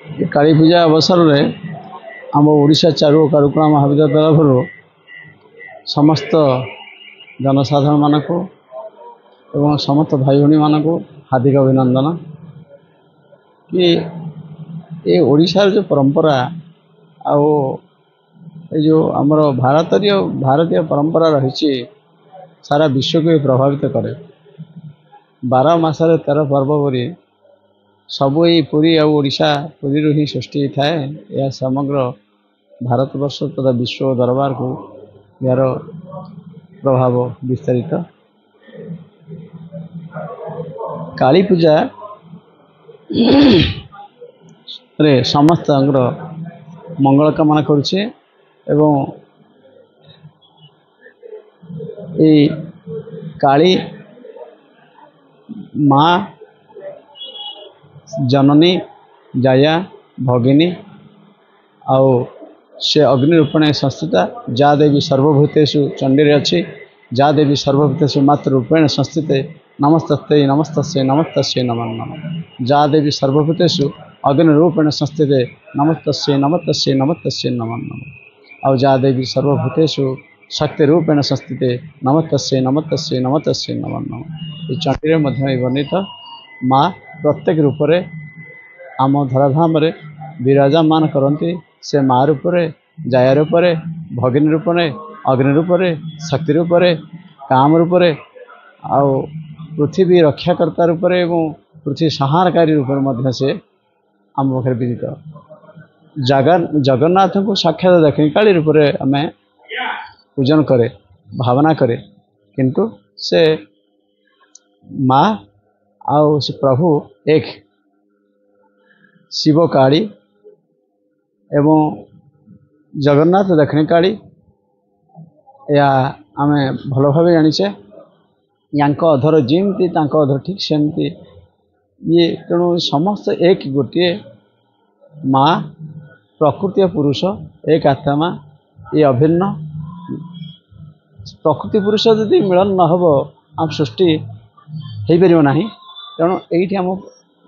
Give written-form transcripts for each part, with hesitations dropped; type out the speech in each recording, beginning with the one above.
काली पूजा अवसर में आम ओडिशा चारु कारुकला महाविद्यालय तरफ समस्त जनसाधारण मानक एवं समस्त भाई भौणी मानक हार्दिक अभिनंदन कि ये ओडिशार जो परंपरा आओ जो आमर भारतीय परंपरा रही सारा विश्व को प्रभावित करे 12 मासरे 13 पर्व परी सबू ये पुरी आ ओडिशा पुरी ही सृष्टि थाए यह समग्र भारतवर्ष तथा विश्व दरबार को यार प्रभाव विस्तारित। काली पूजा रे समस्त मंगल कामना करुचे एवं ये काली माँ जननी जाया भगिनी आउ से अग्नि रूपेण संस्थिता जा देवी सर्वभूतेषु चंडी अच्छी जा देवी सर्वभूतेषु मातृ रूपेण संस्थिते नमस्तस्यै नमस्तस्यै नमस्तस्यै नमो नमः जा देवी सर्वभूतेषु अग्नि रूपेण संस्थिते नमस्तस्यै नमस्तस्यै नमस्तस्यै नमो नमः आउ जा देवी सर्वभूतेषु शक्ति रूपेण संस्थिते नमस्तस्यै नमस्तस्यै नमस्तस्यै नमो नमः। ये चंडी मध्य वर्णित माँ प्रत्येक रूप से आम धराधाम विराजमान करती से माँ रूप जाया रूप भगिनी रूप अग्नि रूप शक्ति रूप काम रूप आउ पृथ्वी रक्षाकर्ता रूप एवं पृथ्वी संहारकारी रूप से आम पाखे विदित जगन्नाथ को साक्षात दक्षिणी काली रूप आम पूजन करे भावना करे किंतु से माँ आउ से प्रभु एक शिव काली एवं जगन्नाथ दक्षिणी काली या आम भल भाव जाचे यांक अधर जमती अधर ठीक सेमती ये तेणु समस्त एक गोटे माँ प्रकृति पुरुष एक आत्मा ये अभिन्न प्रकृति पुरुष यदि मिलन न हो आम सृष्टि हो पार ना तेणु ये आम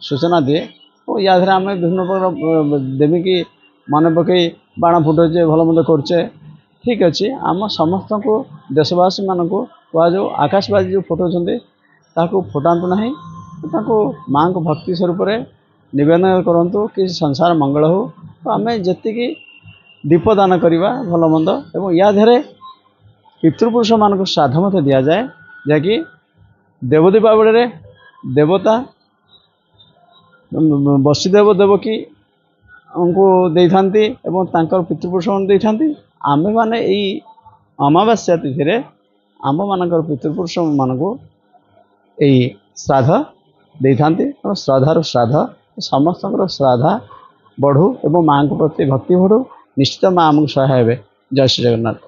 सूचना दिए और या आम विभिन्न प्रकार देवी मन पकई बाण फुटे भल मंद करे ठीक अच्छे आम समस्त को देशवासी मान को जो आकाशबाजी जो फुटाऊँ ताकू फुटातु ना माँ को भक्ति स्वरूप निवेदन करूँ कि संसार मंगल हो तो आम जी दीपदान करवा भल मंद और या पितृपुरुष मान को श्राद्ध मत दि जाए जहाँकि देव दीपावली देवता वसुदेव देवकी उनको दे था पितृपुरुष दे था आमे माने यही अमावास्या तिथि आम मान पितृपुरुष मान को यही श्राद्ध दे था श्रद्धार श्राद्ध समस्त श्राद्ध बढ़ू और माँ को प्रति भक्ति बढ़ू निश्चित माँ आमको सहाय हे। जय श्री जगन्नाथ।